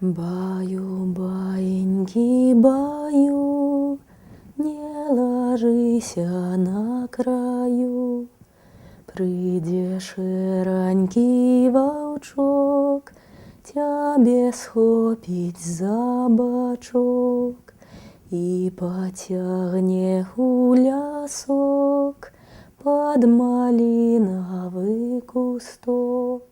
Баю, баиньки, баю, не ложися на краю. Придешь, ранький волчок, тебе схопить за бочок и потягне у лясок под малиновый кусток.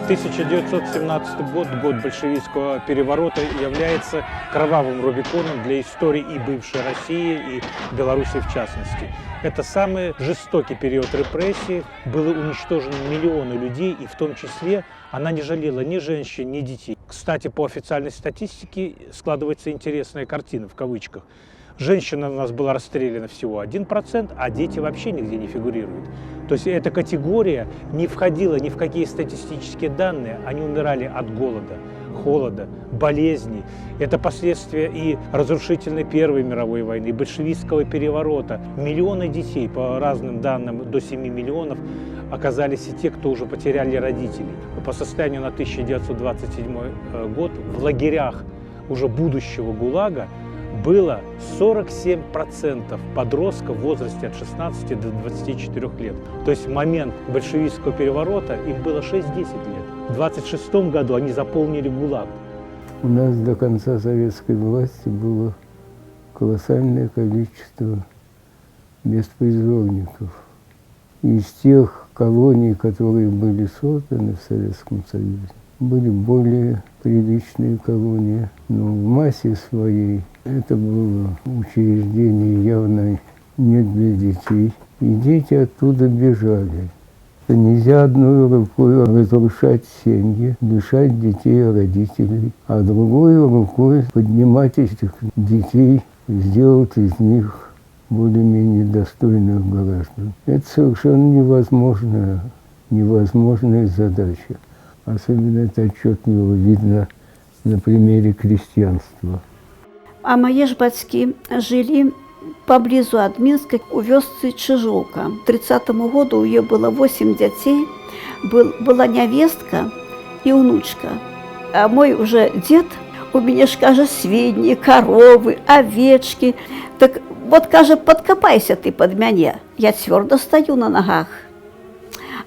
– 1917 год, год большевистского переворота, является кровавым рубиконом для истории и бывшей России, и Беларуси в частности. Это самый жестокий период репрессий, было уничтожено миллионы людей, и в том числе она не жалела ни женщин, ни детей. Кстати, по официальной статистике складывается интересная картина, в кавычках. Женщин у нас было расстреляно всего 1%, а дети вообще нигде не фигурируют. То есть эта категория не входила ни в какие статистические данные, они умирали от голода, холода, болезней. Это последствия и разрушительной Первой мировой войны, и большевистского переворота. Миллионы детей, по разным данным до 7 миллионов, оказались и те, кто уже потеряли родителей. По состоянию на 1927 год в лагерях уже будущего ГУЛАГа было 47% подростков в возрасте от 16 до 24 лет. То есть в момент большевистского переворота им было 6-10 лет. В 1926 году они заполнили ГУЛАГ. У нас до конца советской власти было колоссальное количество беспризорников. Из тех колоний, которые были созданы в Советском Союзе, были более приличные колонии, но в массе своей это было учреждение явно не для детей. И дети оттуда бежали. Нельзя одной рукой разрушать семьи, лишать детей родителей, а другой рукой поднимать этих детей, сделать из них более-менее достойных граждан. Это совершенно невозможная задача. Особенно это отчетливо видно на примере крестьянства. А мои ж бацькі жили поблизу от Минска у вёсцы Чижовка. К 30-му году у нее было 8 детей, была невестка и внучка. А мой уже дед у меня ж, каже, свиньи, коровы, овечки. Так вот, каже, подкопайся ты под меня. Я твердо стою на ногах.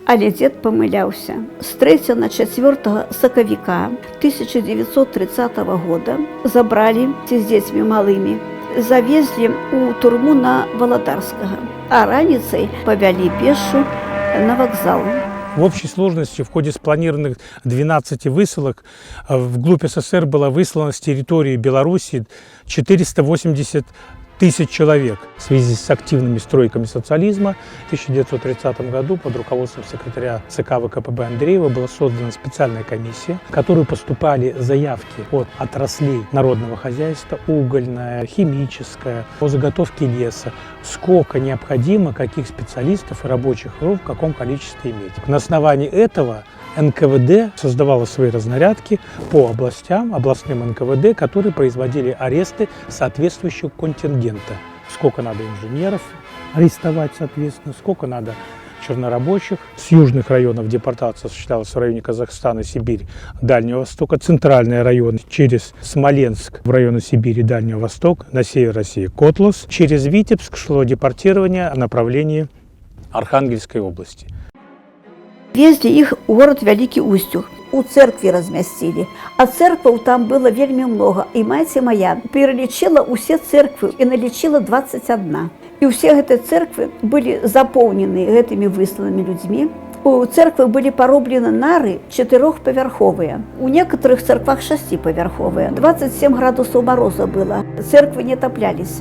Але дед помыляўся. С 3 на 4 сакавіка 1930 года забрали с детьми малыми, завезли у турму на Володарского, а раніцай повели пешу на вокзал. В общей сложности в ходе спланированных 12 высылок вглубь СССР было выслано с территории Беларуси 480 тысяч человек. В связи с активными стройками социализма в 1930 году под руководством секретаря ЦК ВКПБ Андреева была создана специальная комиссия, в которую поступали заявки от отраслей народного хозяйства, угольная, химическая, по заготовке леса, сколько необходимо, каких специалистов и рабочих рук в каком количестве иметь. На основании этого НКВД создавало свои разнарядки по областям, областным НКВД, которые производили аресты соответствующего контингента. Сколько надо инженеров арестовать, соответственно, сколько надо чернорабочих. С южных районов депортация осуществлялась в районе Казахстана, Сибирь, Дальнего Востока, центральные районы через Смоленск в районы Сибири, Дальнего Востока, на север России Котлас. Через Витебск шло депортирование в направлении Архангельской области. Везли их у город Великий Устюг. У церкви разместили. А церкваў там было вельмі много. И маці моя перелечила усе церквы и налечила 21. И все эти церкви были заполнены этими высланными людьми. У церкви были порублены нары 4-поверховые, у некоторых церквах 6-поверховые. 27 градусов мороза было, церкви не топлялись.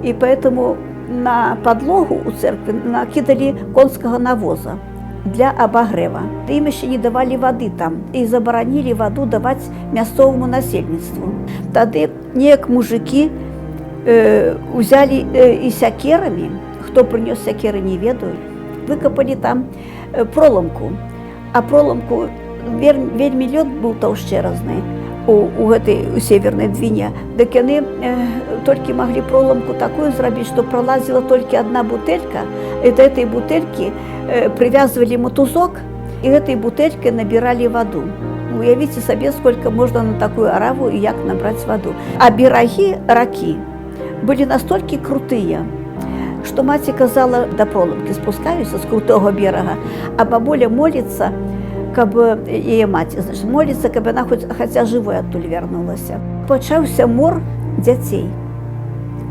И поэтому на подлогу у церкви накидали конского навоза для обогрева. Им еще не давали воды там и заборонили воду давать мясцовому насельництву. Тогда нек мужики взяли и сякерами, кто принес сякеры, не ведают, выкопали там проломку. А проломку вельми лед был толщерозный у этой северной двине. Так они только могли проломку такую сделать, что пролазила только одна бутылька. И до этой бутыльки привязывали мотузок, и этой бутылькой набирали воду. Уявите себе, сколько можно на такую ораву и як набрать воду. А береги раки были настолько крутые, что мать казала, до проломки спускаюсь с крутого берега, а бабуля молится, каб її мать, значить, молиться, каб вона хоча живою оттуль вернулася. Почався мор дітей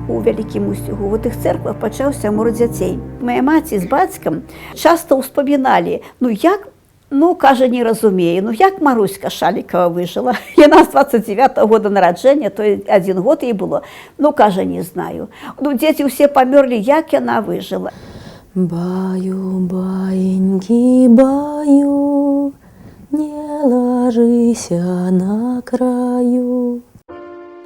у Великім Устюгу. В тих церквах почався мор дітей. Моя мать з батьком часто вспоминали, каже, не розуміє, як Маруська Шалікова вижила. Вона з 29-го года народження, то 1 год їй було, каже, не знаю. Діти всі померли, як вона вижила. Баю, баиньки, баю, не ложися на краю.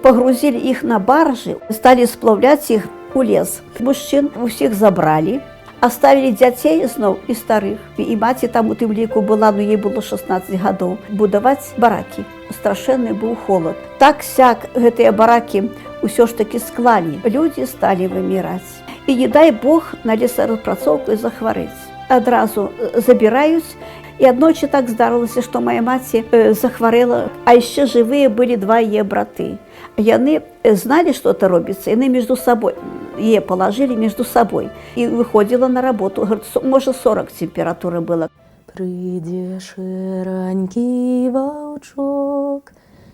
Погрузили их на баржи, стали сплавлять их у лес. Мужчин всех забрали, оставили детей снова и старых. И мать там у тым ліку была, но ей было 16 годов, будовать бараки. Страшенный был холод. Так-сяк гэтые бараки все ж таки склали. Люди стали вымирать. И не дай Бог на лесорасprацоўку захвореть. Одразу забираюсь. И одночі так здарилося, что моя мать захворела, а еще живые были 2 ее браты. И они знали, что это робится, и они между собой, ее положили между собой. И выходила на работу, говорит, может 40 температуры было. Придешь, ранький волчок,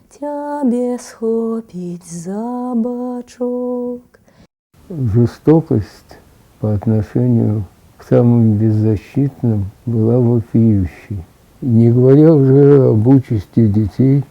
тебе схопить за бочок. Жестокость по отношению к самым беззащитным была вопиющей. Не говоря уже об участи детей,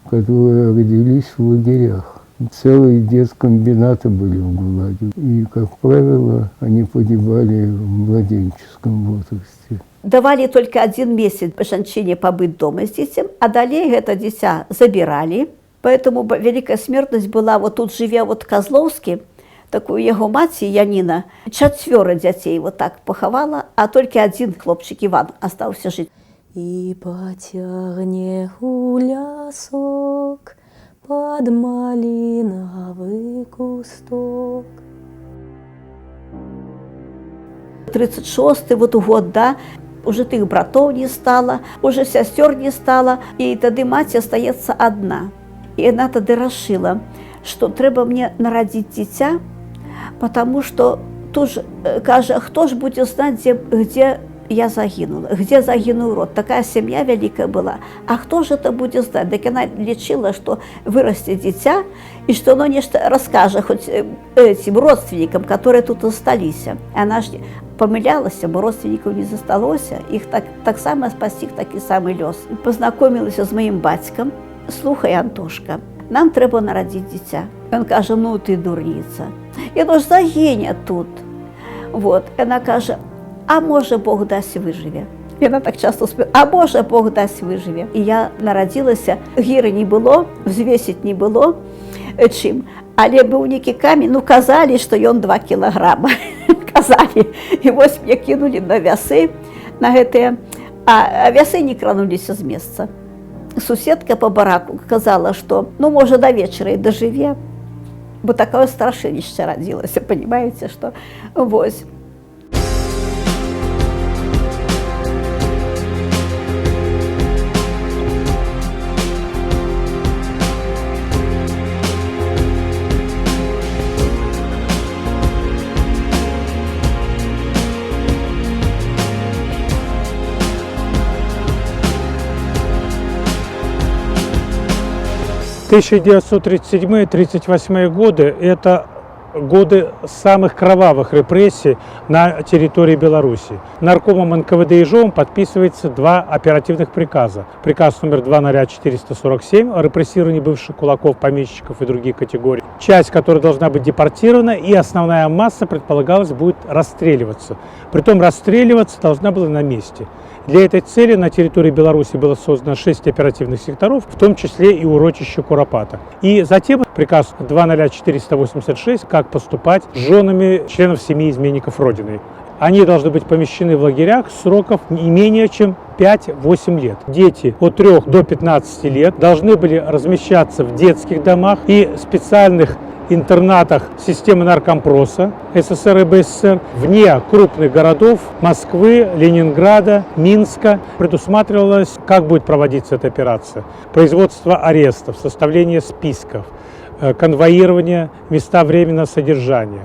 которые родились в лагерях. Целые детскомбинаты были в ГУЛАГе. И, как правило, они погибали в младенческом возрасте. Давали только 1 месяц женщине побыть дома с детьми, а далее это дитя забирали. Поэтому великая смертность была, вот тут живя Козловский, такую его мать, Янина, 4 детей вот так поховала, а только 1 хлопчик Иван остался жить. И потягне улясок под малиновый кусток. 36-й год, да, уже тых братов не стало, уже сестер не стало, и тогда мать остается одна. И она тогда решила, что треба мне народить дитя, потому что тоже, каже, кто ж будет знать, где я загинула, где загинул род. Такая семья великая была. А кто же это будет знать? Так она лечила, что вырастет дитя, и что оно нечто расскажет хоть этим родственникам, которые тут остались. Она же помилялась, бо родственников не засталось, их так само спасти, такий самий лёс. Познакомилась с моим батьком. Слухай, Антошка, нам треба народить дитя. Он каже, ну ты дурница. Я ж загине тут. Вот. Она каже, а може Бог дасть виживе. І вона так часто співає, а може Бог дасть виживе. І я народилася, гіри не було, взвесить не було чим. Але був некий камінь, казали, що він 2 кілограма. Казали. І ось мене кинули на весы, на гэтые, а весы не кранулись з місця. Суседка по бараку казала, что, може, до вечера и доживе, бо такое страшилище родилось, понимаете, что вось. – 1937-1938 годы – это годы самых кровавых репрессий на территории Беларуси. Наркомом НКВД Ижовым подписывается два оперативных приказа. Приказ номер 20447 о репрессировании бывших кулаков, помещиков и других категорий. Часть, которая должна быть депортирована, и основная масса, предполагалось, будет расстреливаться. Притом расстреливаться должна была на месте. Для этой цели на территории Беларуси было создано 6 оперативных секторов, в том числе и урочище Куропата. И затем приказ 20486, как поступать с женами членов семьи изменников Родины. Они должны быть помещены в лагерях сроков не менее чем 5-8 лет. Дети от 3 до 15 лет должны были размещаться в детских домах и специальных интернатах системы наркомпроса СССР и БССР вне крупных городов Москвы, Ленинграда, Минска. Предусматривалось, как будет проводиться эта операция. Производство арестов, составление списков, конвоирование, места временного содержания.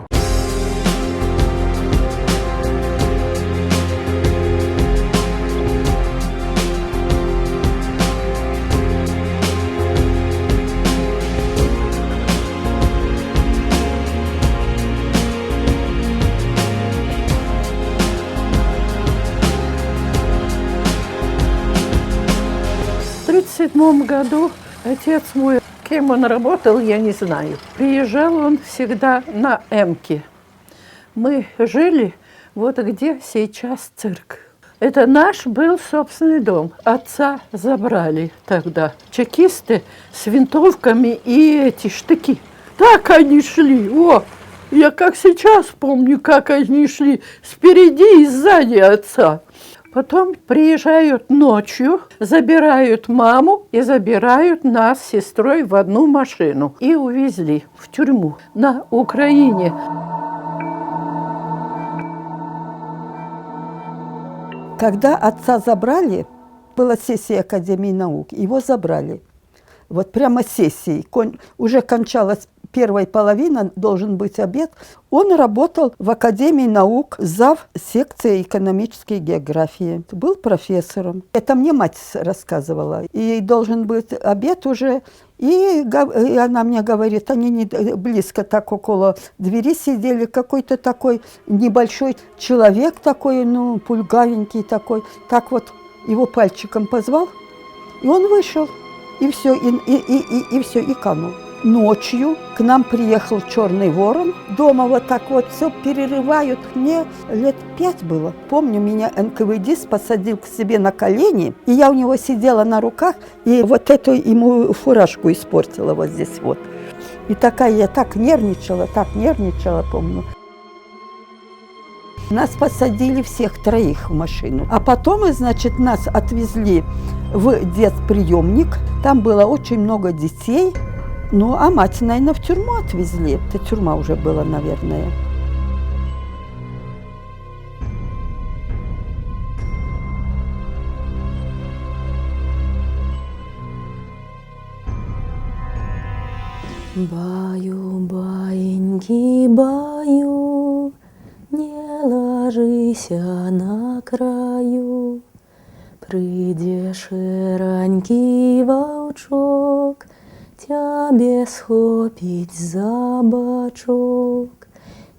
В 1937 году отец мой, кем он работал, я не знаю. Приезжал он всегда на Эмке. Мы жили вот где сейчас цирк. Это наш был собственный дом. Отца забрали тогда. Чекисты с винтовками и эти штыки. Так они шли. О, я как сейчас помню, как они шли спереди и сзади отца. Потом приезжают ночью, забирают маму и забирают нас с сестрой в одну машину. И увезли в тюрьму на Украине. Когда отца забрали, была сессия Академии наук, его забрали. Вот прямо сессией. Уже кончалась первая половина, должен быть обед. Он работал в Академии наук, зав. Секции экономической географии. Был профессором. Это мне мать рассказывала. И должен быть обед уже. И она мне говорит, они не близко так около двери сидели, какой-то такой небольшой человек такой, ну, пульгавенький такой. Так вот его пальчиком позвал, и он вышел. И все, и все, и канул. Ночью к нам приехал черный ворон. Дома вот так вот все перерывают. Мне лет 5 было. Помню, меня НКВДист посадил к себе на колени, и я у него сидела на руках, и вот эту ему фуражку испортила вот здесь вот. И такая я так нервничала, помню. Нас посадили всех троих в машину. А потом, значит, нас отвезли в детприемник. Там было очень много детей. Ну, а мать, наверное, в тюрьму отвезли. Это тюрьма уже была, наверное. Баю, баиньки, баю, не ложися на краю. Придешь ранький вовчок, тебе схопить за бочок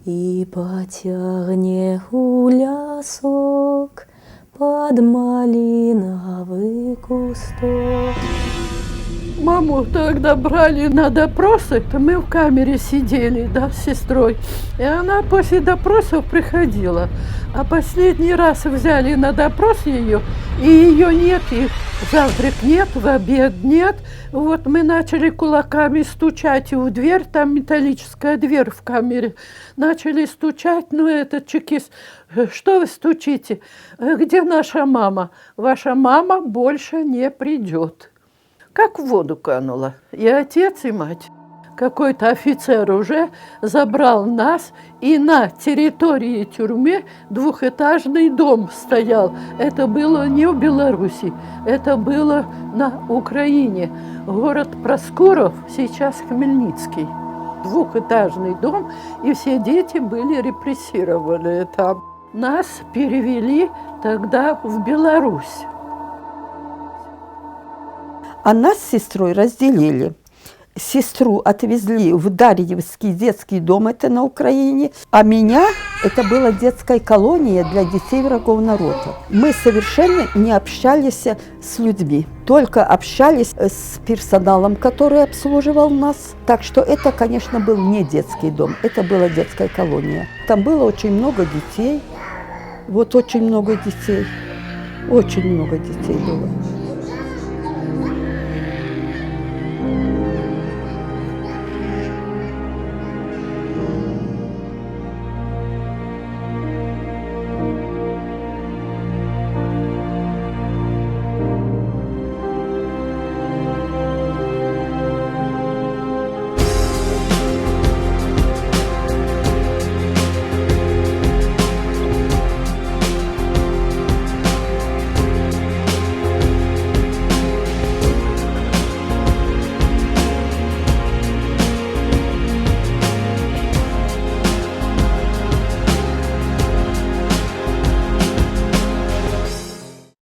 и потягне у лясок под малиновый кусток. Маму тогда брали на допросы, мы в камере сидели, да, с сестрой. И она после допросов приходила. А последний раз взяли на допрос ее, и ее нет, и завтрак нет, в обед нет. Вот мы начали кулаками стучать в дверь, там металлическая дверь в камере. Начали стучать, ну этот чекист, что вы стучите? Где наша мама? Ваша мама больше не придет. Как в воду канула. И отец, и мать. Какой-то офицер уже забрал нас, и на территории тюрьмы двухэтажный дом стоял. Это было не в Беларуси, это было на Украине. Город Проскуров, сейчас Хмельницкий. Двухэтажный дом, и все дети были репрессированы там. Нас перевели тогда в Беларусь. А нас с сестрой разделили. Сестру отвезли в Дарьевский детский дом, это на Украине, а меня, это была детская колония для детей врагов народа. Мы совершенно не общались с людьми, только общались с персоналом, который обслуживал нас. Так что это, конечно, был не детский дом, это была детская колония. Там было очень много детей, вот очень много детей было.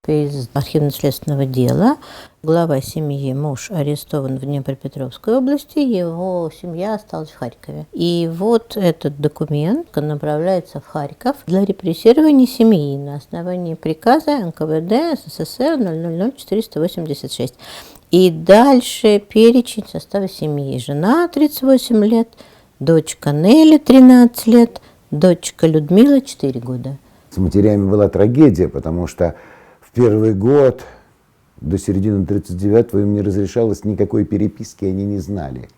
Из архивно-следственного дела глава семьи, муж, арестован в Днепропетровской области, его семья осталась в Харькове. И вот этот документ направляется в Харьков для репрессирования семьи на основании приказа НКВД СССР 000486. И дальше перечень состава семьи. Жена 38 лет, дочка Нелли 13 лет, дочка Людмила 4 года. С матерями была трагедия, потому что в первый год, до середины 1939-го, им не разрешалось никакой переписки, они не знали.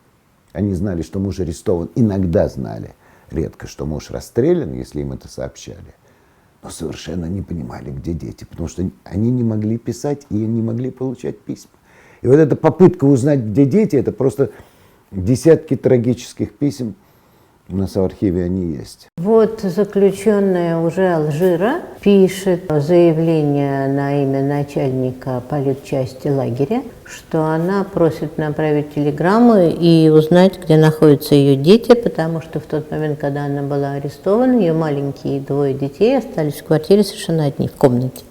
Они знали, что муж арестован, иногда знали, редко, что муж расстрелян, если им это сообщали. Но совершенно не понимали, где дети, потому что они не могли писать и не могли получать письма. И вот эта попытка узнать, где дети, это просто десятки трагических писем. У нас в архиве они есть. Вот заключенная уже Алжира пишет заявление на имя начальника политчасти лагеря, что она просит направить телеграмму и узнать, где находятся ее дети, потому что в тот момент, когда она была арестована, ее маленькие 2 детей остались в квартире совершенно одни, в комнате.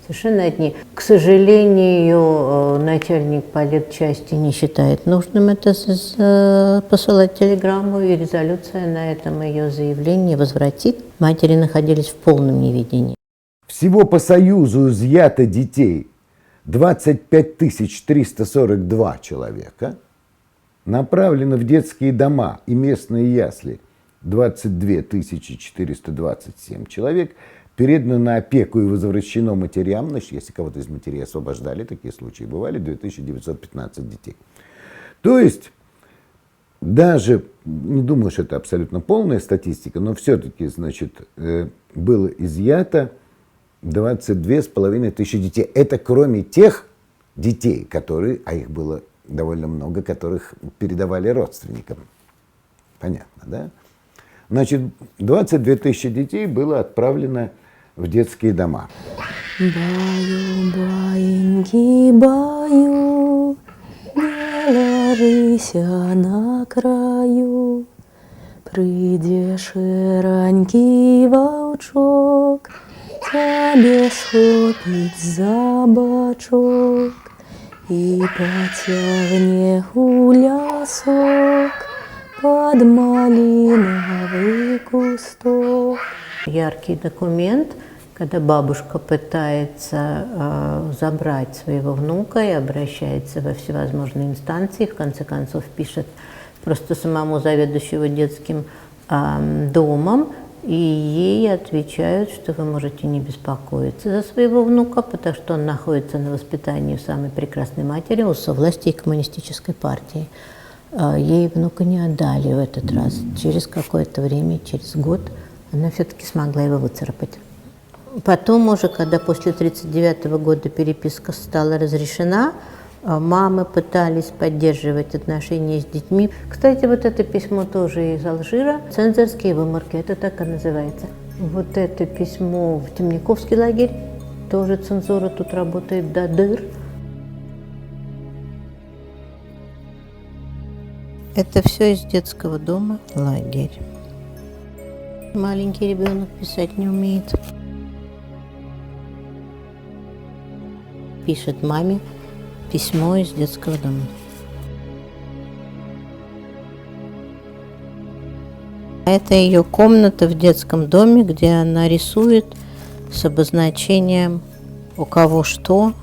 Совершенно одни. К сожалению, начальник политчасти не считает нужным это посылать телеграмму, и резолюция на этом ее заявление возвратит. Матери находились в полном неведении. Всего по Союзу изъято детей 25 342 человека, направлено в детские дома и местные ясли 22 427 человек, передано на опеку и возвращено матерям, значит, если кого-то из матерей освобождали, такие случаи бывали, 2915 детей. То есть, даже, не думаю, что это абсолютно полная статистика, но все-таки, значит, было изъято 22 500 детей. Это кроме тех детей, которые, а их было довольно много, которых передавали родственникам. Понятно, да? Значит, 22 000 детей было отправлено в детские дома. Баю, баиньки, баю, не ложися на краю. Придешь, ранький волчок, тебе схопить за бочок и потягне гулясок под малиновый кусток. Яркий документ, когда бабушка пытается забрать своего внука и обращается во всевозможные инстанции, в конце концов пишет просто самому заведующему детским домом, и ей отвечают, что вы можете не беспокоиться за своего внука, потому что он находится на воспитании у самой прекрасной матери, у совластей коммунистической партии. Ей внука не отдали в этот раз. Через какое-то время, через год, она все-таки смогла его выцарапать. Потом уже, когда после 1939 года переписка стала разрешена, мамы пытались поддерживать отношения с детьми. Кстати, вот это письмо тоже из Алжира. Цензорские выморки, это так и называется. Вот это письмо в Темниковский лагерь. Тоже цензура тут работает до дыр. Это все из детского дома лагерь. Маленький ребенок писать не умеет. Пишет маме письмо из детского дома. Это ее комната в детском доме, где она рисует с обозначением у кого что.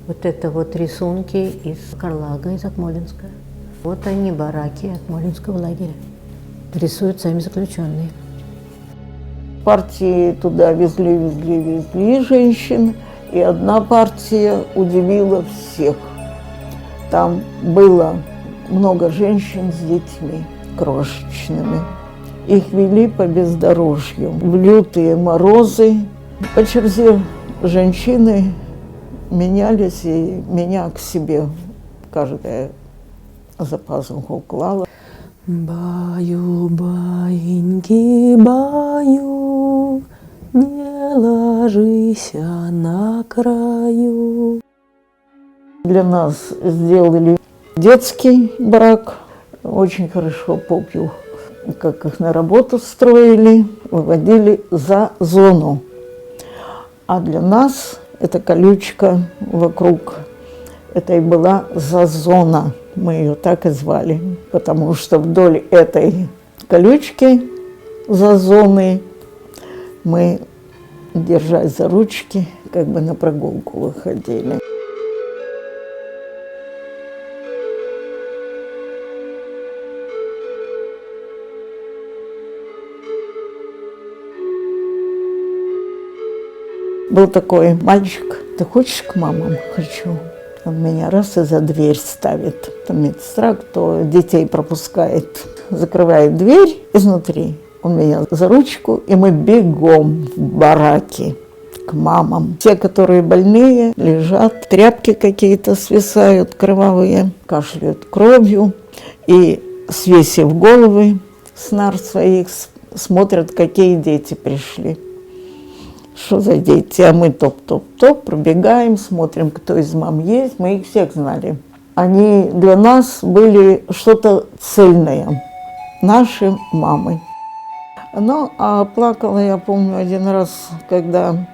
Вот это вот рисунки из Карлага, из Акмолинска. Вот они, бараки Акмолинского лагеря. Рисуют сами заключенные. Партии туда везли женщин, и одна партия удивила всех. Там было много женщин с детьми крошечными. Их вели по бездорожью в лютые морозы. По черзе женщины менялись, и меня к себе каждая за пазуху клала. Баю, баиньки, баю, не ложися на краю. Для нас сделали детский барак. Очень хорошо помню, как их на работу строили, выводили за зону. А для нас эта колючка вокруг, это и была зазона. Мы ее так и звали, потому что вдоль этой колючки зазоны мы, держась за ручки, как бы на прогулку выходили. Был такой мальчик: ты хочешь к мамам? Хочу. Он меня раз и за дверь ставит. Там медсестра, кто детей пропускает, закрывает дверь изнутри. Он меня за ручку, и мы бегом в бараки к мамам. Те, которые больные, лежат, тряпки какие-то свисают кровавые, кашляют кровью, и, свесив головы с нар своих, смотрят, какие дети пришли. Что за дети? А мы топ-топ-топ, пробегаем, смотрим, кто из мам есть. Мы их всех знали. Они для нас были что-то цельное. Наши мамы. Ну, а плакала я, помню, один раз, когда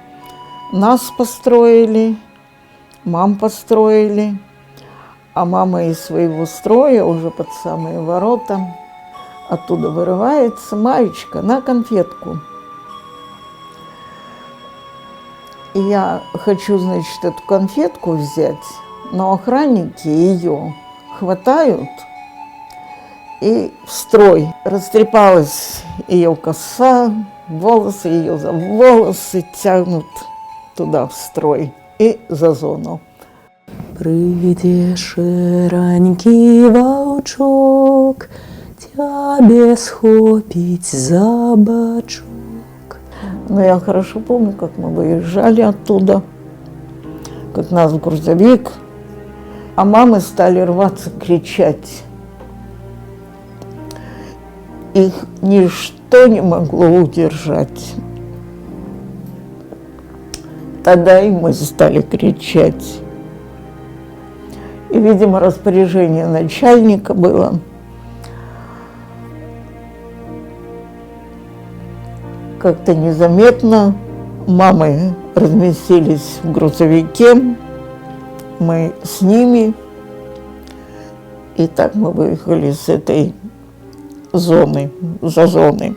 нас построили, мам построили, а мама из своего строя уже под самые ворота оттуда вырывается: Маечка, на конфетку. И я хочу, значит, эту конфетку взять, но охранники ее хватают и в строй. Растрепалась ее коса, волосы ее за волосы тянут туда в строй и за зону. Прийде ширанький вовчок, тебе схопить за бочок. Но я хорошо помню, как мы выезжали оттуда, как нас в грузовик, а мамы стали рваться, кричать. Их ничто не могло удержать. Тогда и мы стали кричать. И, видимо, распоряжение начальника было: как-то незаметно мамы разместились в грузовике, мы с ними, и так мы выехали с этой зоны, за зоны.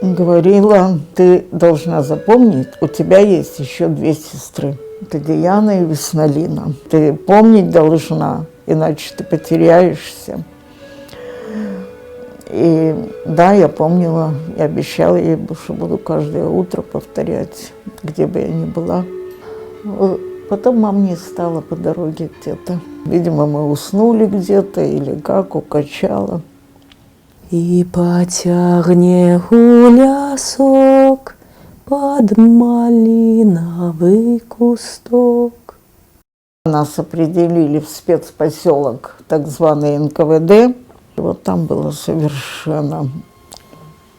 Говорила: ты должна запомнить, у тебя есть еще 2 сестры. Это Диана и Веснолина. Ты помнить должна, иначе ты потеряешься. И да, я помнила, я обещала ей, что буду каждое утро повторять, где бы я ни была. Потом мам не стало по дороге где-то. Видимо, мы уснули где-то или как, укачала. И потягне гулясок под малиновый кусток. Нас определили в спецпоселок, так званый НКВД. Вот там было совершенно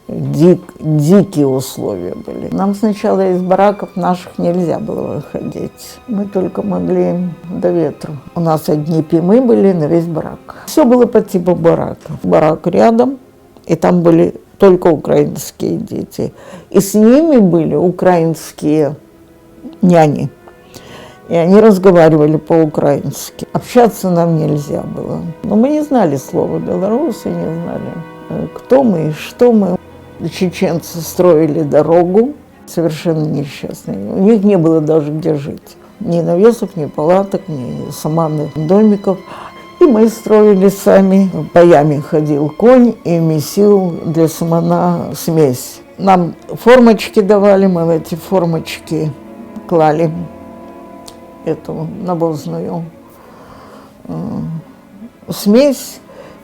дикие условия были. Нам сначала из бараков наших нельзя было выходить. Мы только могли до ветру. У нас одни пимы были на весь барак. Все было по типу барака. Барак рядом, и там были только украинские дети. И с ними были украинские няни. И они разговаривали по-украински. Общаться нам нельзя было. Но мы не знали слова белорусы, не знали, кто мы и что мы. Чеченцы строили дорогу, совершенно несчастные. У них не было даже где жить. Ни навесов, ни палаток, ни саманных домиков. И мы строили сами. По яме ходил конь и месил для самана смесь. Нам формочки давали, мы в эти формочки клали эту навозную смесь.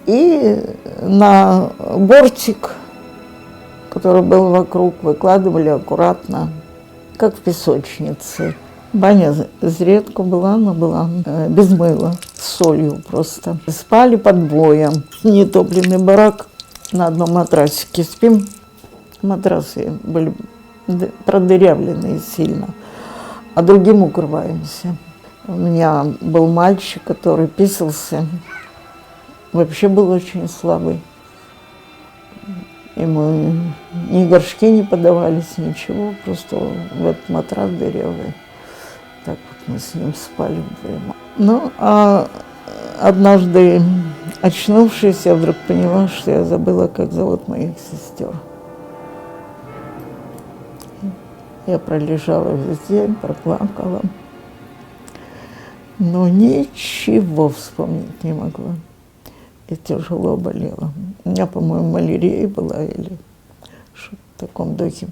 И на бортик, который был вокруг, выкладывали аккуратно, как в песочнице. Баня зредка была, но была без мыла, с солью просто. Спали под боем. Нетопленный барак, на одном матрасике спим. Матрасы были продырявленные сильно, а другим укрываемся. У меня был мальчик, который писался, вообще был очень слабый. Ему ни горшки не подавались, ничего, просто в этот матрас дырявый. Так вот мы с ним спали вдвоем. Ну, а однажды, очнувшись, я вдруг поняла, что я забыла, как зовут моих сестер. Я пролежала весь день, проплакала, но ничего вспомнить не могла. И тяжело болела. У меня, по-моему, малярия была или что-то в таком духе.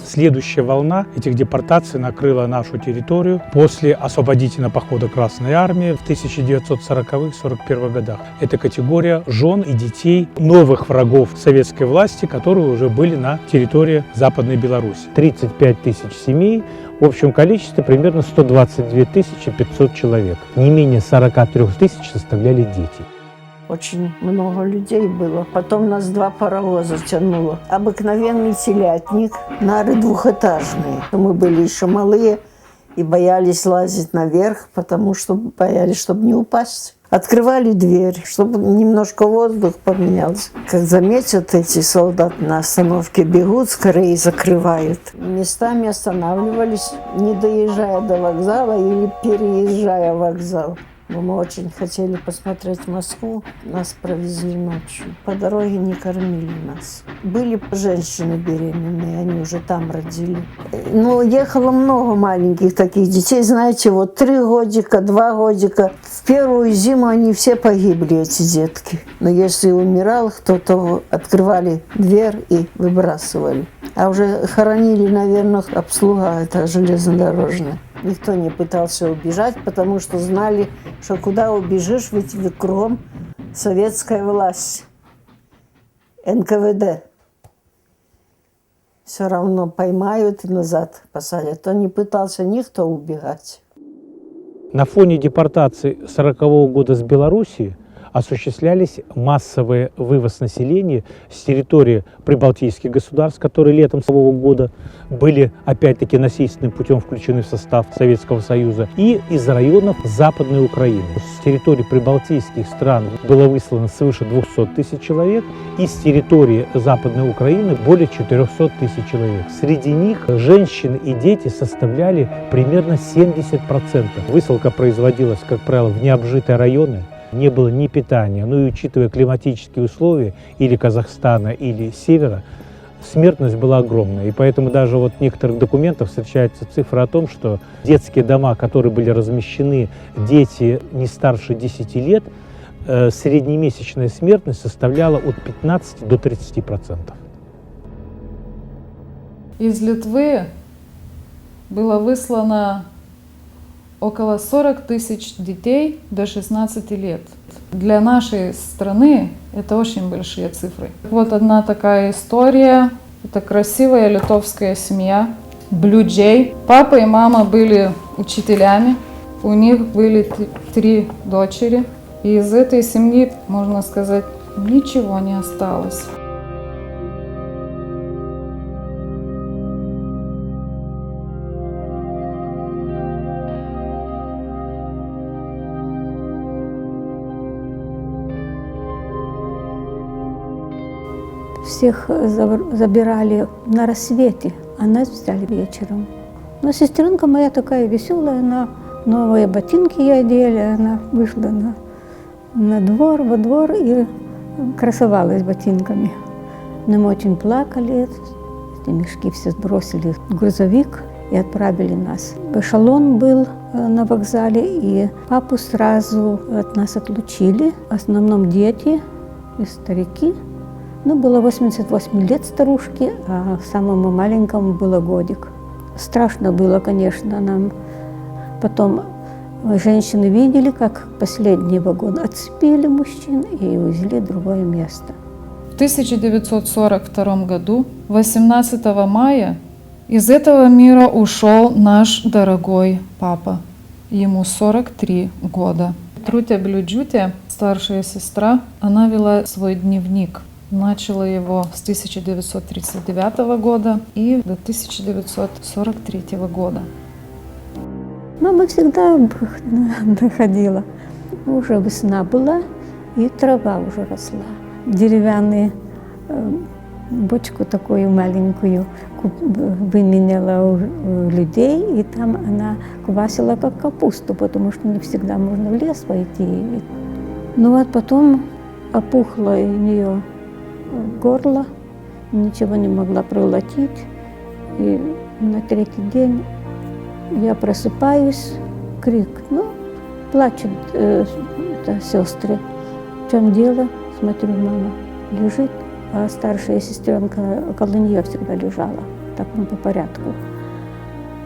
Следующая волна этих депортаций накрыла нашу территорию после освободительного похода Красной Армии в 1940-41 годах. Это категория жен и детей новых врагов советской власти, которые уже были на территории Западной Беларуси. 35 тысяч семей, в общем количестве примерно 122 500 человек. Не менее 43 тысяч составляли дети. Очень много людей было. Потом нас 2 паровоза тянуло. Обыкновенный телятник, нары двухэтажные. Мы были еще малые и боялись лазить наверх, потому что боялись, чтобы не упасть. Открывали дверь, чтобы немножко воздух поменялся. Как заметят эти солдаты на остановке, бегут, скорее закрывают. Местами останавливались, не доезжая до вокзала или переезжая вокзал. Мы очень хотели посмотреть Москву, нас провезли ночью. По дороге не кормили нас. Были женщины беременные, они уже там родили. Но ехало много маленьких таких детей, знаете, вот 3 годика, 2 годика. В первую зиму они все погибли, эти детки. Но если умирал кто-то, открывали дверь и выбрасывали. А уже хоронили, наверное, обслуга эта железнодорожная. Никто не пытался убежать, потому что знали, что куда убежишь, ведь кругом советская власть, НКВД. Все равно поймают и назад посадят. То не пытался никто убегать. На фоне депортации 1940 года с Белоруссии осуществлялись массовый вывоз населения с территории прибалтийских государств, которые летом того года были опять-таки насильственным путем включены в состав Советского Союза, и из районов Западной Украины. С территории прибалтийских стран было выслано свыше 200 тысяч человек, и с территории Западной Украины более 400 тысяч человек. Среди них женщины и дети составляли примерно 70%. Высылка производилась, как правило, в необжитые районы. Не было ни питания, ну и учитывая климатические условия или Казахстана, или Севера, смертность была огромная. И поэтому даже вот в некоторых документах встречается цифра о том, что детские дома, которые были размещены дети не старше 10 лет, среднемесячная смертность составляла от 15 до 30%. Из Литвы было выслано около 40 тысяч детей до 16 лет. Для нашей страны это очень большие цифры. Вот одна такая история. Это красивая литовская семья, Блюджей. Папа и мама были учителями. У них были 3 дочери. И из этой семьи, можно сказать, ничего не осталось. Всех забирали на рассвете, а нас взяли вечером. Но сестренка моя такая веселая, она новые ботинки ей одели, она вышла во двор и красовалась ботинками. Но мы очень плакали, эти мешки все сбросили в грузовик и отправили нас. Эшелон был на вокзале, и папу сразу от нас отлучили, в основном дети и старики. Ну, было 88 лет старушке, а самому маленькому было годик. Страшно было, конечно, нам. Потом женщины видели, как последний вагон отцепили мужчин и увезли в другое место. В 1942 году, 18 мая, из этого мира ушел наш дорогой папа. Ему 43 года. Трутя Блюджутя, старшая сестра, она вела свой дневник. Начала его с 1939 года и до 1943 года. Мама всегда доходила. Уже весна была, и трава уже росла. Деревянную бочку такую маленькую выменяла у людей, и там она квасила как капусту, потому что не всегда можно в лес войти. Ну вот потом опухло у нее горло, ничего не могла проглотить. И на третий день я просыпаюсь, крик, плачут сестры. В чем дело? Смотрю, мама лежит, а старшая сестренка около нее всегда лежала, так по порядку.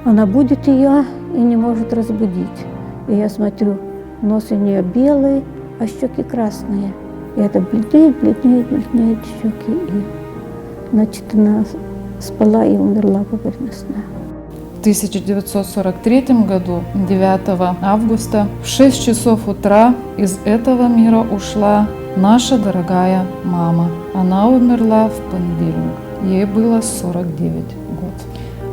Она будет ее и не может разбудить. И я смотрю, нос у нее белый, а щеки красные. И это бледнеют щеки. И, значит, она спала и умерла во время сна. В 1943 году, 9 августа, в 6 часов утра из этого мира ушла наша дорогая мама. Она умерла в понедельник. Ей было 49 лет.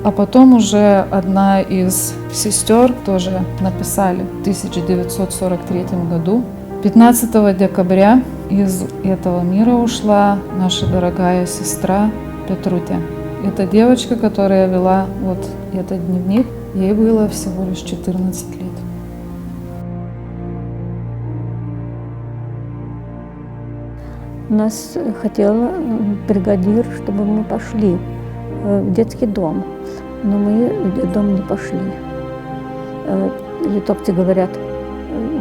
А потом уже одна из сестер тоже написали в 1943 году. 15 декабря из этого мира ушла наша дорогая сестра Петрутя. Эта девочка, которая вела вот этот дневник, ей было всего лишь 14 лет. Нас хотел бригадир, чтобы мы пошли в детский дом, но мы в дом не пошли. Литовцы говорят,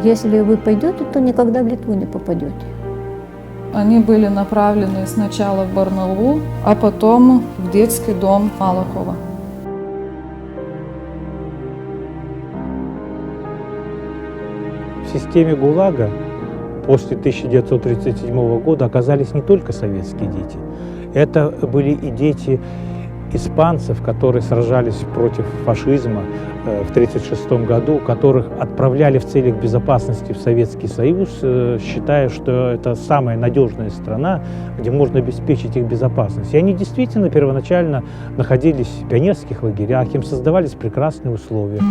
если вы пойдете, то никогда в Литву не попадете. Они были направлены сначала в Барнаул, а потом в детский дом Малахова. В системе ГУЛАГа после 1937 года оказались не только советские дети. Это были и дети испанцев, которые сражались против фашизма в 1936 году, которых отправляли в целях безопасности в Советский Союз, считая, что это самая надежная страна, где можно обеспечить их безопасность. И они действительно первоначально находились в пионерских лагерях, им создавались прекрасные условия.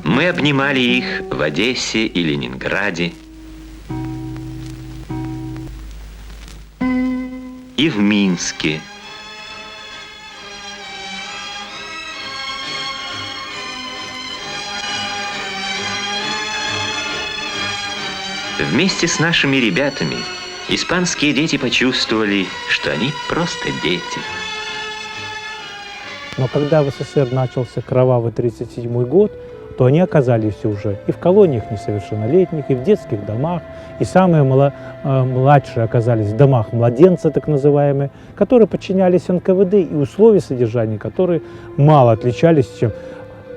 Мы обнимали их в Одессе и Ленинграде, и в Минске. Вместе с нашими ребятами испанские дети почувствовали, что они просто дети. Но когда в СССР начался кровавый 1937 год, то они оказались уже и в колониях несовершеннолетних, и в детских домах, и самые младшие оказались в домах младенца, так называемые, которые подчинялись НКВД, и условия содержания, которые мало отличались, чем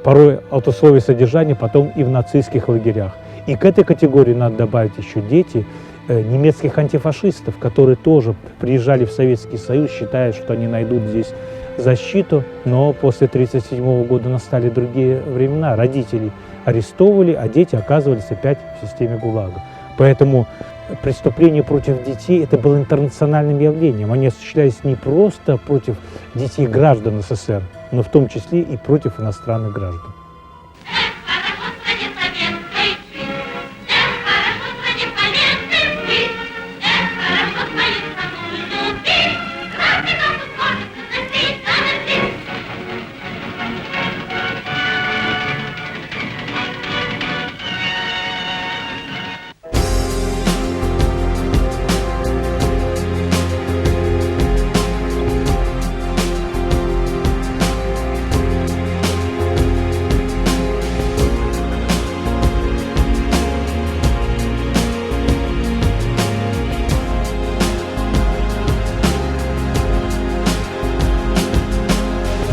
порой от условий содержания потом и в нацистских лагерях. И к этой категории надо добавить еще дети немецких антифашистов, которые тоже приезжали в Советский Союз, считая, что они найдут здесь защиту, но после 1937 года настали другие времена. Родителей арестовывали, а дети оказывались опять в системе ГУЛАГа. Поэтому преступления против детей это было интернациональным явлением. Они осуществлялись не просто против детей граждан СССР, но в том числе и против иностранных граждан.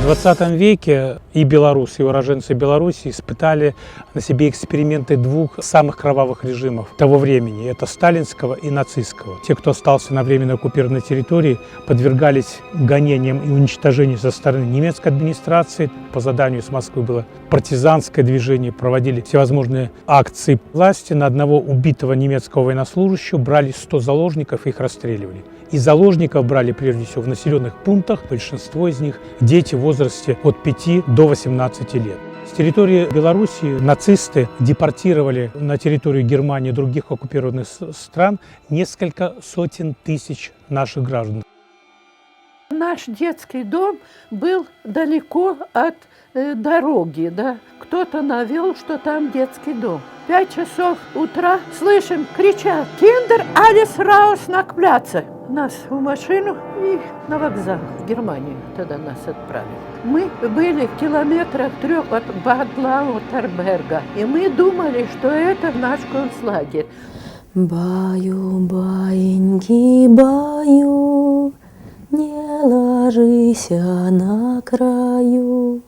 В 20 веке и белорусы, и уроженцы Беларуси испытали на себе эксперименты двух самых кровавых режимов того времени. Это сталинского и нацистского. Те, кто остался на временно оккупированной территории, подвергались гонениям и уничтожению со стороны немецкой администрации. По заданию с Москвы было партизанское движение, проводили всевозможные акции. Власти на одного убитого немецкого военнослужащего брали 100 заложников и их расстреливали. И заложников брали прежде всего в населенных пунктах, большинство из них дети в возрасте от 5 до 18 лет. С территории Белоруссии нацисты депортировали на территорию Германии и других оккупированных стран несколько сотен тысяч наших граждан. Наш детский дом был далеко от дороги, да. Кто-то навел, что там детский дом. 5 часов утра слышим, кричат: «Киндер, alles raus на пляце!» Нас в машину и на вокзал в Германию тогда нас отправили. Мы были в километрах 3 от Бад-Лаутерберга, и мы думали, что это наш концлагерь. Баю, баиньки, баю, не ложись на краю.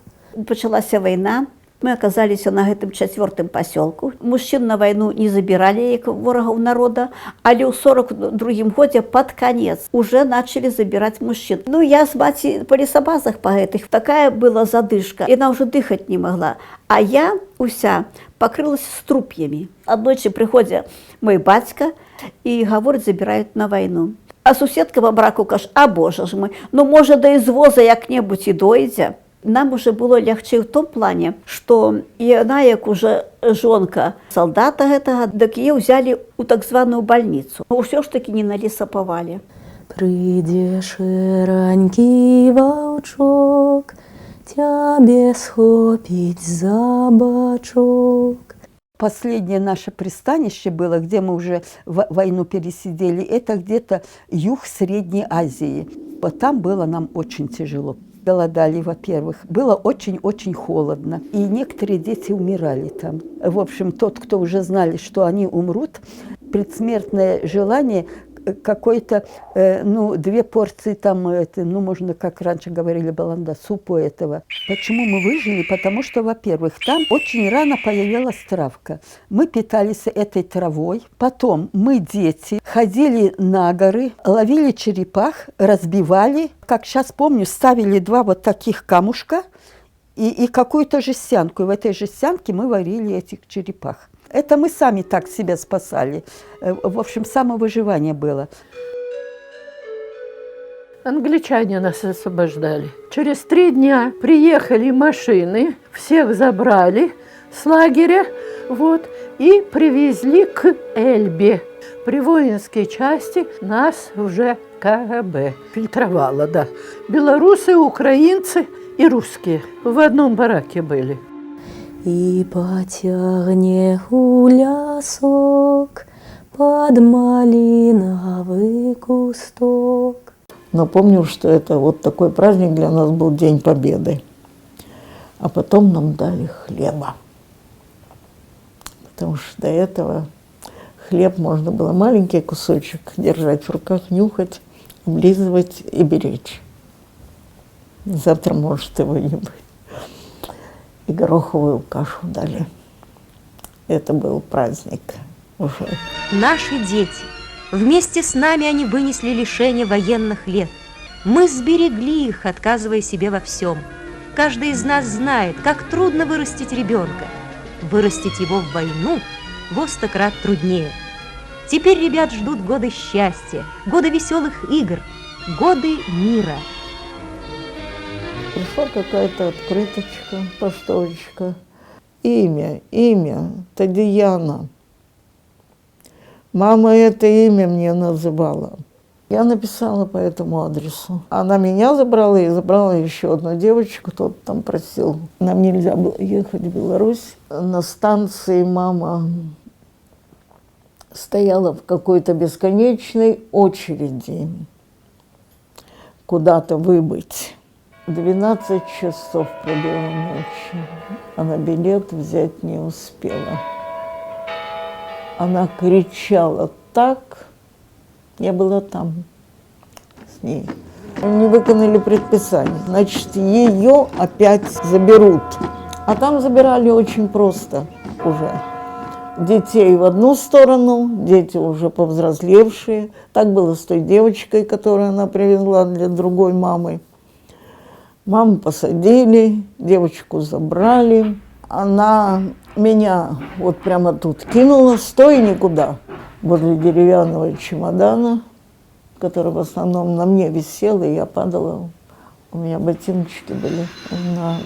Пачалася вайна. Мы оказались на гэтым 4-м пасёлку. Мужчин на вайну не забирали, як ворагаў народа, але ў 42-м годзе под конец уже начали забирать мужчин. Ну, я с бацей по лесобазах по гэтых. Такая была задышка, и она уже дыхать не могла. А я уся покрылась струпьями. Однойчы приходит мой батька и говорит, забирают на войну. А суседка по браку каже: а боже ж мой, ну може до извоза як-небудзь і дойдзе. Нам уже было легче в том плане, что и она, як уже жонка солдата гэтага, так ее взяли у так званую больницу. Но все ж таки не на лесоповале. Прыйдзе шэранькі ваўчок, цябе схопіць за бачок. Последнее наше пристанище было, где мы уже войну пересидели, это где-то юг Средней Азии. Вот там было нам очень тяжело. Голодали, во-первых. Было очень-очень холодно. И некоторые дети умирали там. В общем, тот, кто уже знали, что они умрут, предсмертное желание какой-то, 2 порции там, можно, как раньше говорили, баланда, супу этого. Почему мы выжили? Потому что, во-первых, там очень рано появилась травка. Мы питались этой травой. Потом мы, дети, ходили на горы, ловили черепах, разбивали. Как сейчас помню, ставили 2 вот таких камушка и какую-то жестянку. И в этой жестянке мы варили этих черепах. Это мы сами так себя спасали. В общем, самовыживание было. Англичане нас освобождали. Через 3 дня приехали машины, всех забрали с лагеря, и привезли к Эльбе. При воинской части нас уже КГБ фильтровало, да. Белорусы, украинцы и русские в одном бараке были. И потягне у лясок под малиновый кусток. Но помню, что это вот такой праздник для нас был День Победы. А потом нам дали хлеба. Потому что до этого хлеб можно было маленький кусочек держать в руках, нюхать, облизывать и беречь. Завтра может его не быть. И гороховую кашу дали. Это был праздник уже. Наши дети. Вместе с нами они вынесли лишения военных лет. Мы сберегли их, отказывая себе во всем. Каждый из нас знает, как трудно вырастить ребенка. Вырастить его в войну во 100 крат труднее. Теперь ребят ждут годы счастья, годы веселых игр, годы мира. Пришла какая-то открыточка, поштовочка. Имя, Татьяна. Мама это имя мне называла. Я написала по этому адресу. Она меня забрала и забрала еще одну девочку, кто-то там просил. Нам нельзя было ехать в Беларусь. На станции мама стояла в какой-то бесконечной очереди куда-то выбыть. 12 часов пробила ночи. Она билет взять не успела. Она кричала так. Я была там с ней. Не выполнили предписание. Значит, ее опять заберут. А там забирали очень просто уже. Детей в одну сторону, дети уже повзрослевшие. Так было с той девочкой, которую она привезла для другой мамы. Маму посадили, девочку забрали. Она меня вот прямо тут кинула, стой никуда, возле деревянного чемодана, который в основном на мне висел, и я падала. У меня ботиночки были на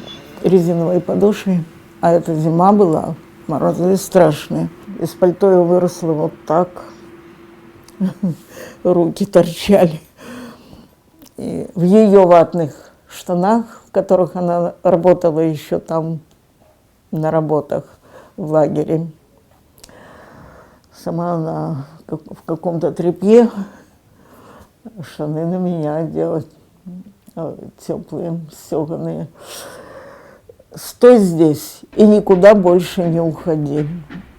резиновой подошве, а это зима была, морозы страшные. Из пальто я выросла вот так, руки торчали. И в ее ватных штанах, в которых она работала еще там на работах в лагере. Сама она в каком-то тряпье, штаны на меня одела, теплые, стеганые. Стой здесь и никуда больше не уходи.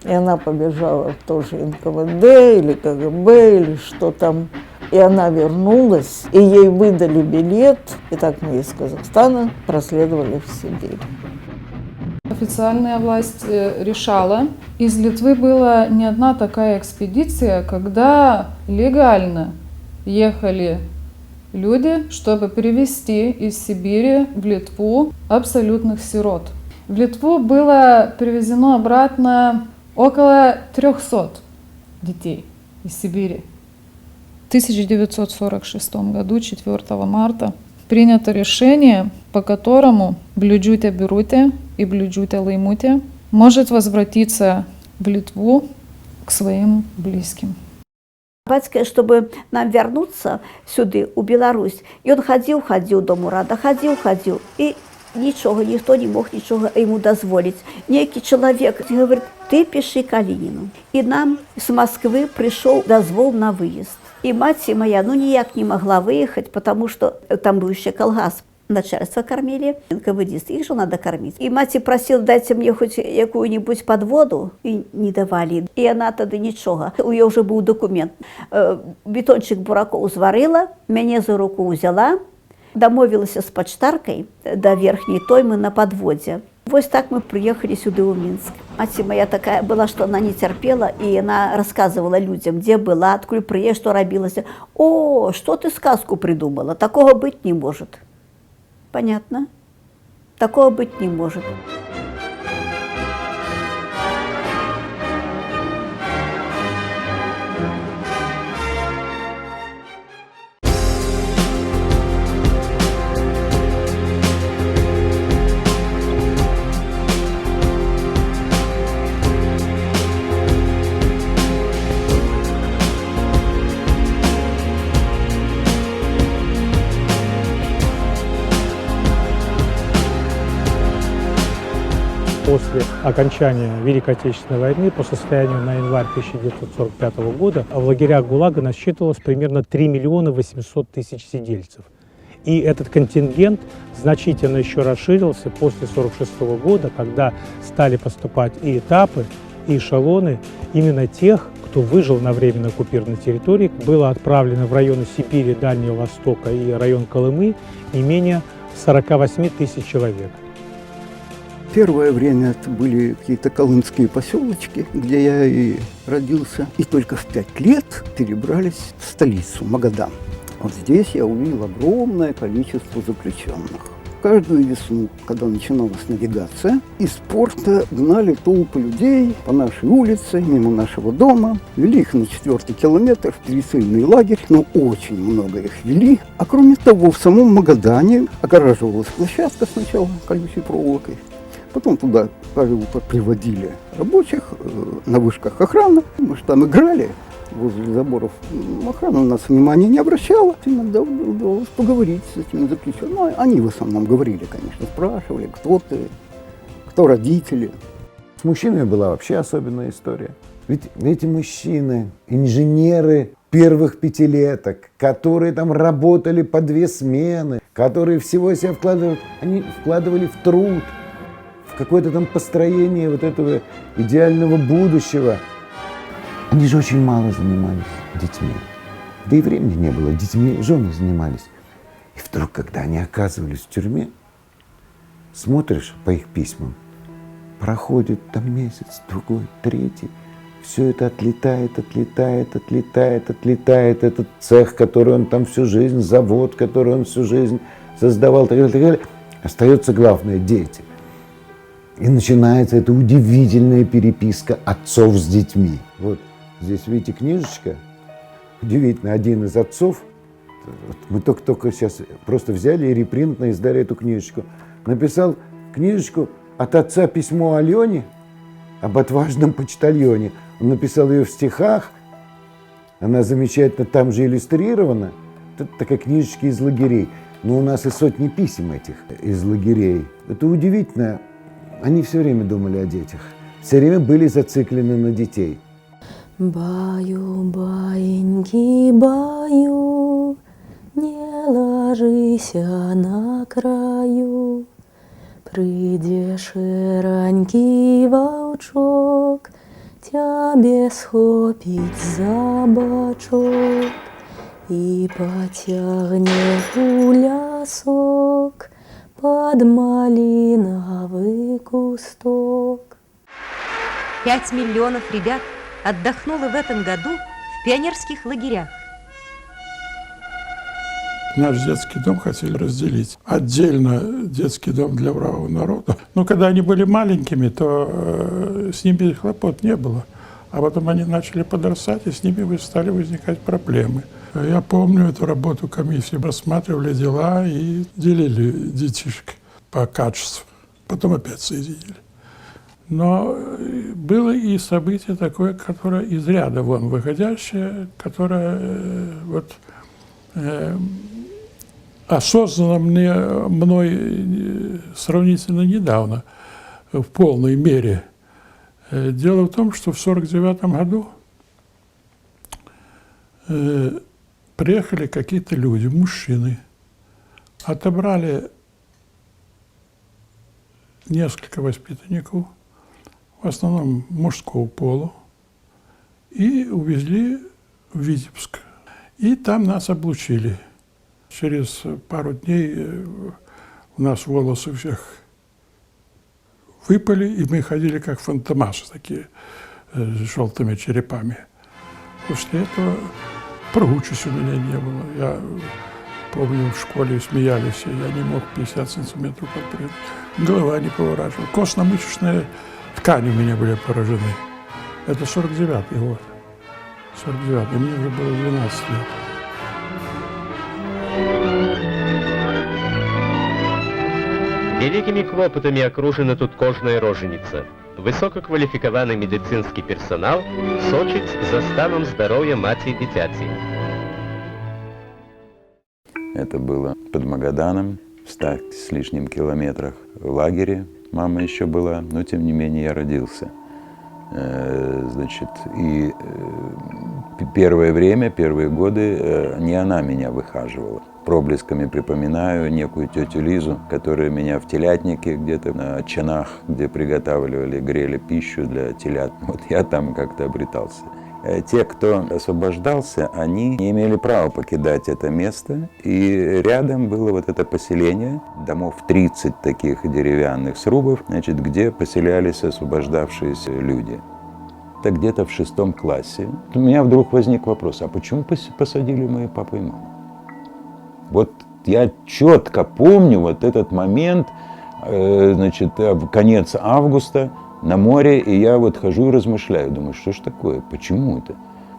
И она побежала в тоже НКВД или КГБ или что там. И она вернулась, и ей выдали билет. И так мы из Казахстана проследовали в Сибирь. Официальная власть решала. Из Литвы была не одна такая экспедиция, когда легально ехали люди, чтобы перевезти из Сибири в Литву абсолютных сирот. В Литву было перевезено обратно около 300 детей из Сибири. В 1946 году, 4 марта, принято решение, по которому Блюдžiūtė Birutė и Блюдžiūtė Laimutė может возвратиться в Литву к своим близким. Батька, чтобы нам вернуться сюда, у Беларусь, и он ходил до Мурада, ходил, и ничего, никто не мог ничего ему дозволить. Некий человек говорит, ты пиши Калинину. И нам с Москвы пришел дозвол на выезд. И мать моя, никак не могла выехать, потому что там был еще колгасп. Начальство кормили, НКВДисты, их же надо кормить. И мать просила, дайте мне хоть какую-нибудь подводу, и не давали. И она тогда ничего. У нее уже был документ. Бетончик бураков зварила, меня за руку взяла, домовилась с почтаркой до Верхней Тоймы на подводе. Вот так мы приехали сюда, в Минск. Мать моя такая была, что она не терпела, и она рассказывала людям, где была, откуда приехала, что робилась. О, что ты сказку придумала, такого быть не может. Понятно? Такого быть не может. После окончания Великой Отечественной войны, по состоянию на январь 1945 года, в лагерях ГУЛАГа насчитывалось примерно 3 800 000 сидельцев. И этот контингент значительно еще расширился после 1946 года, когда стали поступать и этапы, и эшелоны именно тех, кто выжил на временно оккупированной территории. Было отправлено в районы Сибири, Дальнего Востока и район Колымы не менее 48 000 человек. Первое время это были какие-то колымские поселочки, где я и родился. И только в 5 лет перебрались в столицу, Магадан. Вот здесь я увидел огромное количество заключенных. Каждую весну, когда начиналась навигация, из порта гнали толпы людей по нашей улице, мимо нашего дома. Вели их на 4-й километр в пересыльный лагерь, но очень много их вели. А кроме того, в самом Магадане огораживалась площадка сначала колючей проволокой. Потом туда приводили рабочих, на вышках охраны. Мы же там играли возле заборов. Охрана на нас внимания не обращала. Иногда удавалось поговорить с этими заключенными. Ну, они в основном говорили, конечно, спрашивали, кто ты, кто родители. С мужчинами была вообще особенная история. Ведь эти мужчины, инженеры первых пятилеток, которые там работали по 2 смены, которые всего себя вкладывали, они вкладывали в труд, в какое-то там построение вот этого идеального будущего. Они же очень мало занимались детьми. Да и времени не было, детьми жены занимались. И вдруг, когда они оказывались в тюрьме, смотришь по их письмам, проходит там месяц, другой, третий, все это отлетает. Этот цех, который он там всю жизнь, завод, который он всю жизнь создавал, так далее. Остается главное – дети. И начинается эта удивительная переписка отцов с детьми. Вот здесь, видите, книжечка. Удивительно, один из отцов, вот мы только сейчас просто взяли и репринтно издали эту книжечку. Написал книжечку от отца письмо Алене об отважном почтальоне. Он написал ее в стихах, она замечательно там же иллюстрирована. Это такая книжечка из лагерей. Но у нас и сотни писем этих из лагерей. Это удивительно. Они все время думали о детях. Все время были зациклены на детей. Баю, баиньки, баю, не ложись на краю. Придешь, ранький волчок, тебе схопить за бочок и потягнет у лясок под малиновый кусток. 5 миллионов ребят отдохнуло в этом году в пионерских лагерях. Наш детский дом хотели разделить. Отдельно детский дом для бравого народа. Но когда они были маленькими, то с ними хлопот не было. А потом они начали подрастать, и с ними стали возникать проблемы. Я помню эту работу комиссии. Рассматривали дела и делили детишек по качеству. Потом опять соединили. Но было и событие такое, которое из ряда вон выходящее, которое осознанно мной сравнительно недавно, в полной мере. Дело в том, что в 1949 году приехали какие-то люди, мужчины, отобрали несколько воспитанников, в основном мужского пола, и увезли в Витебск. И там нас облучили. Через пару дней у нас волосы всех выпали, и мы ходили как фантомасы, такие с желтыми черепами. После этого прогучись у меня не было. Я помню, в школе смеялись, я не мог 50 сантиметров подпрыгнуть. Голова не поворачивала. Костно-мышечные ткани у меня были поражены. Это 49-й год. 49-й, мне уже было 12 лет. Великими хлопотами окружена тут кожная роженица. Высококвалификованный медицинский персонал сочить за станом здоровья мати и дитяти. Это было под Магаданом, в 100 с лишним километрах в лагере. Мама еще была, но тем не менее я родился. Значит, и первое время, первые годы не она меня выхаживала. Проблесками припоминаю некую тетю Лизу, которая меня в телятнике где-то на чинах, где приготавливали, грели пищу для телят. Вот я там как-то обретался. Те, кто освобождался, они не имели права покидать это место. И рядом было вот это поселение, домов 30 таких деревянных срубов, значит, где поселялись освобождавшиеся люди. Это где-то в 6 классе. У меня вдруг возник вопрос, а почему посадили мои папу и маму? Вот Я четко помню вот этот момент, значит, конец августа на море, и я вот хожу и размышляю, думаю, что ж такое, почему это?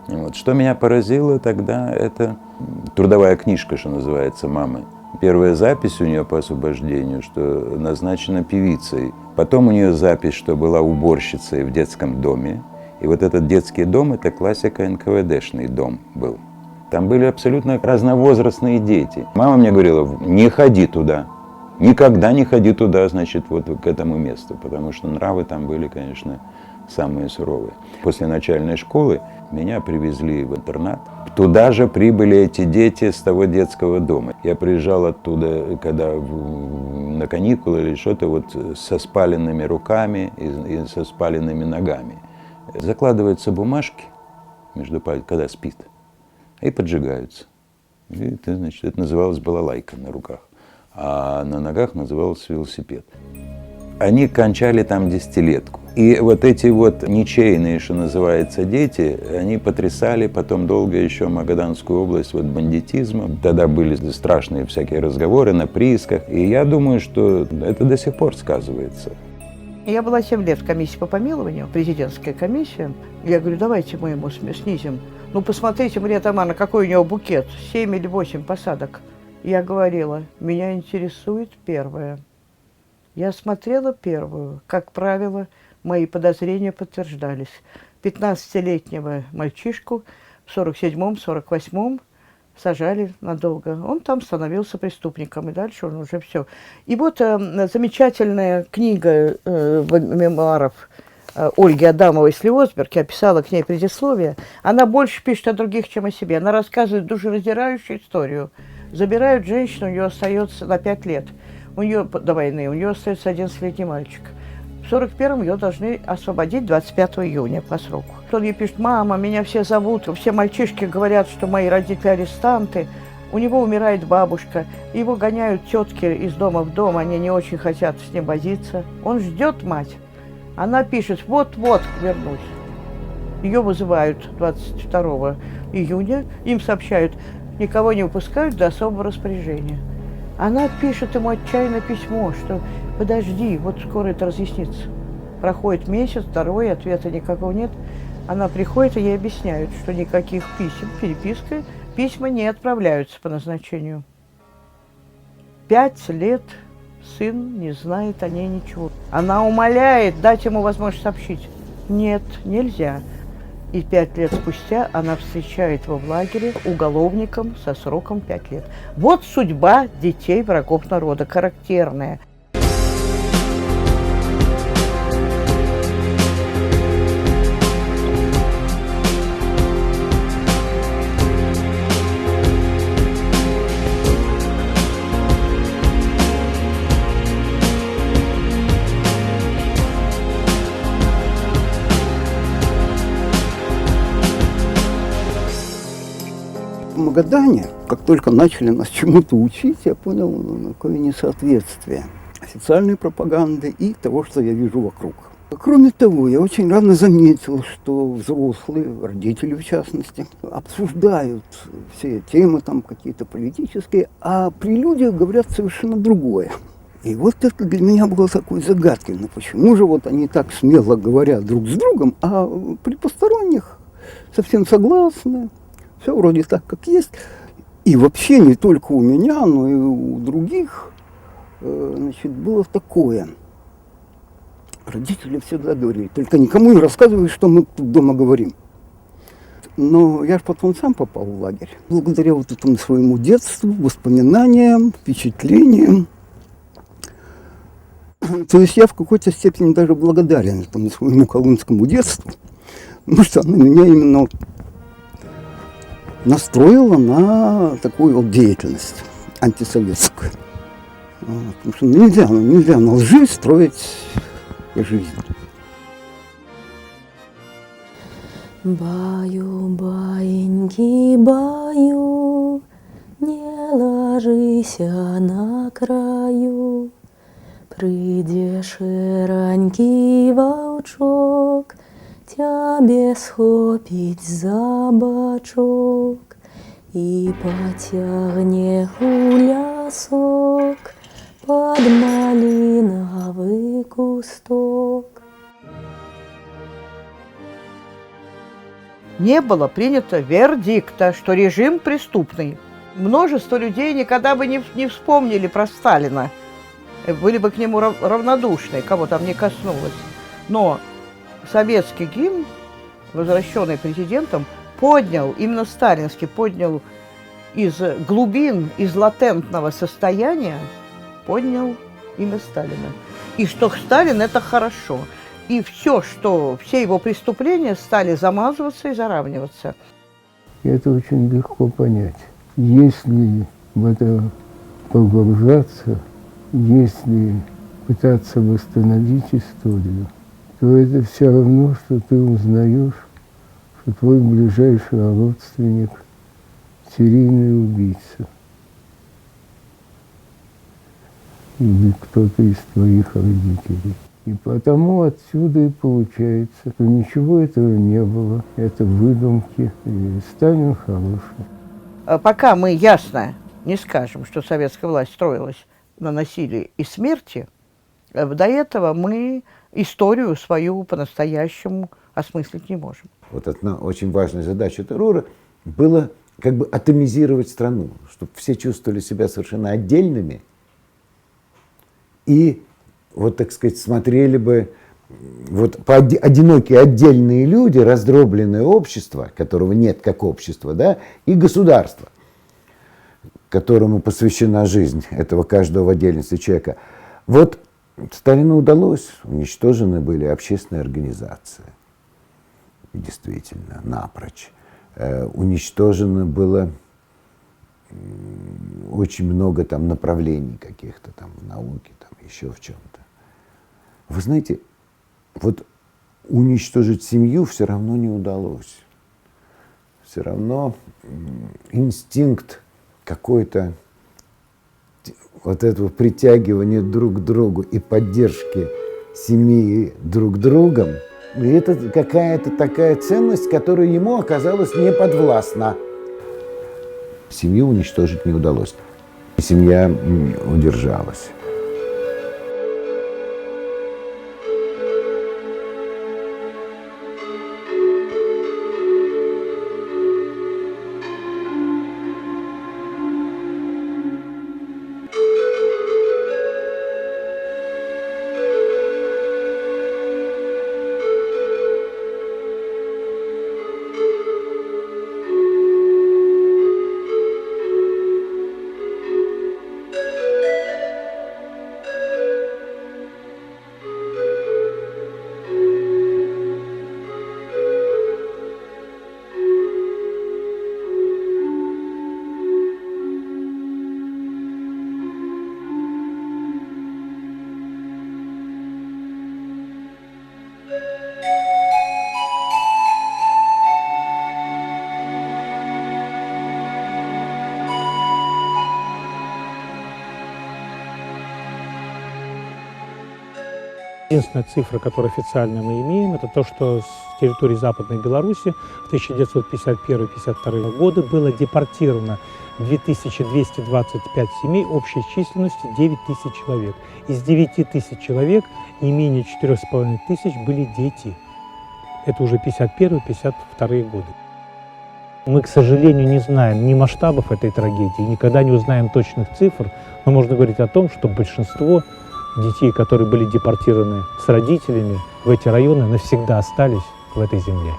Вот. Что меня поразило тогда, это трудовая книжка, что называется, мамы. Первая запись у нее по освобождению, что назначена певицей. Потом у нее запись, что была уборщицей в детском доме. И вот этот детский дом, это классика НКВДшный дом был. Там были абсолютно разновозрастные дети. Мама мне говорила, не ходи туда. Никогда не ходи туда, значит, вот к этому месту. Потому что нравы там были, конечно, самые суровые. После начальной школы меня привезли в интернат. Туда же прибыли эти дети с того детского дома. Я приезжал оттуда, когда на каникулы или что-то, вот со спаленными руками и со спаленными ногами. Закладываются бумажки между пальцами, когда спит, и поджигаются. И это, значит, это называлось балалайка на руках, а на ногах назывался велосипед. Они кончали там десятилетку. И вот эти вот ничейные, что называется, дети, они потрясали потом долго еще Магаданскую область вот бандитизмом. Тогда были страшные всякие разговоры на приисках. И я думаю, что это до сих пор сказывается. Я была 7 лет в комиссии по помилованию, президентская комиссия. Я говорю, давайте мы ему снизим. Ну, посмотрите, Мария Тамановна, какой у него букет, 7 или 8 посадок. Я говорила, меня интересует первое. Я смотрела первую. Как правило, мои подозрения подтверждались. 15-летнего мальчишку в 47-м, 48-м сажали надолго. Он там становился преступником, и дальше он уже все. И вот замечательная книга мемуаров Ольги Адамовой «Слиосберг», я писала к ней предисловие. Она больше пишет о других, чем о себе. Она рассказывает душераздирающую историю. Забирают женщину, у нее остается на 5 лет. У нее до войны, у нее остается 11-летний мальчик. В 41-м ее должны освободить 25 июня по сроку. Он ей пишет, мама, меня все зовут, все мальчишки говорят, что мои родители арестанты. У него умирает бабушка, его гоняют тетки из дома в дом, они не очень хотят с ним возиться. Он ждет мать. Она пишет, вот-вот вернусь. Ее вызывают 22 июня, им сообщают, никого не выпускают до особого распоряжения. Она пишет ему отчаянное письмо, что подожди, вот скоро это разъяснится. Проходит месяц, второй, ответа никакого нет. Она приходит, и ей объясняют, что никаких писем, переписка, письма не отправляются по назначению. 5 лет сын не знает о ней ничего. Она умоляет дать ему возможность сообщить. Нет, нельзя. И 5 лет спустя она встречает его в лагере уголовником со сроком 5 лет. Вот судьба детей врагов народа, характерная. В Магадане, как только начали нас чему-то учить, я понял, какое несоответствие официальной пропаганды и того, что я вижу вокруг. Кроме того, я очень рано заметил, что взрослые, родители в частности, обсуждают все темы там какие-то политические, а при людях говорят совершенно другое. И вот это для меня было такой загадкой, ну почему же вот они так смело говорят друг с другом, а при посторонних совсем согласны. Все вроде так, как есть. И вообще не только у меня, но и у других, значит, было такое. Родители всегда говорили, только никому не рассказывай, что мы тут дома говорим. Но я же потом сам попал в лагерь. Благодаря вот этому своему детству, воспоминаниям, впечатлениям. То есть я в какой-то степени даже благодарен этому своему колымскому детству, потому что оно меня именно настроила на такую вот деятельность антисоветскую. Потому что нельзя на лжи строить жизнь. Баю, баиньки, баю, не ложися на краю. Придешь, ранький волчок, тебе схопить за бочок и потягне гулять. бросок под малиновый кусток. Не было принято вердикта, что режим преступный. Множество людей никогда бы не вспомнили про Сталина, были бы к нему равнодушны, кого там не коснулось. Но советский гимн, возвращенный президентом, поднял, именно сталинский, поднял из глубин, из латентного состояния, поднял имя Сталина. И что Сталин – это хорошо. И все его преступления стали замазываться и заравниваться. Это очень легко понять. Если в это погружаться, если пытаться восстановить историю, то это все равно, что ты узнаешь, что твой ближайший родственник – серийный убийца. Или кто-то из твоих родителей. И потому отсюда и получается, что ничего этого не было, это выдумки, и Сталин хороший. Пока мы ясно не скажем, что советская власть строилась на насилии и смерти, до этого мы историю свою по-настоящему осмыслить не можем. Вот одна очень важная задача террора была как бы атомизировать страну, чтобы все чувствовали себя совершенно отдельными и, вот так сказать, смотрели бы вот одинокие отдельные люди, раздробленное общество, которого нет как общества, да, и государство, которому посвящена жизнь этого каждого в отдельности человека. Вот Сталину удалось, уничтожены были общественные организации, действительно, напрочь. Уничтожено было очень много там направлений каких-то там в науке, там еще в чем-то. Вы знаете, вот уничтожить семью все равно не удалось. Все равно инстинкт какой-то вот этого притягивания друг к другу и поддержки семьи друг другом, и это какая-то такая ценность, которая ему оказалась не подвластна. Семью уничтожить не удалось. Семья удержалась. Единственная цифра, которую официально мы имеем, это то, что с территории Западной Беларуси в 1951-1952 годы было депортировано 2225 семей общей численностью 9000 человек. Из 9000 человек не менее 4500 были дети. Это уже 51-52 годы. Мы, к сожалению, не знаем ни масштабов этой трагедии, никогда не узнаем точных цифр, но можно говорить о том, что большинство детей, которые были депортированы с родителями в эти районы, навсегда остались в этой земле.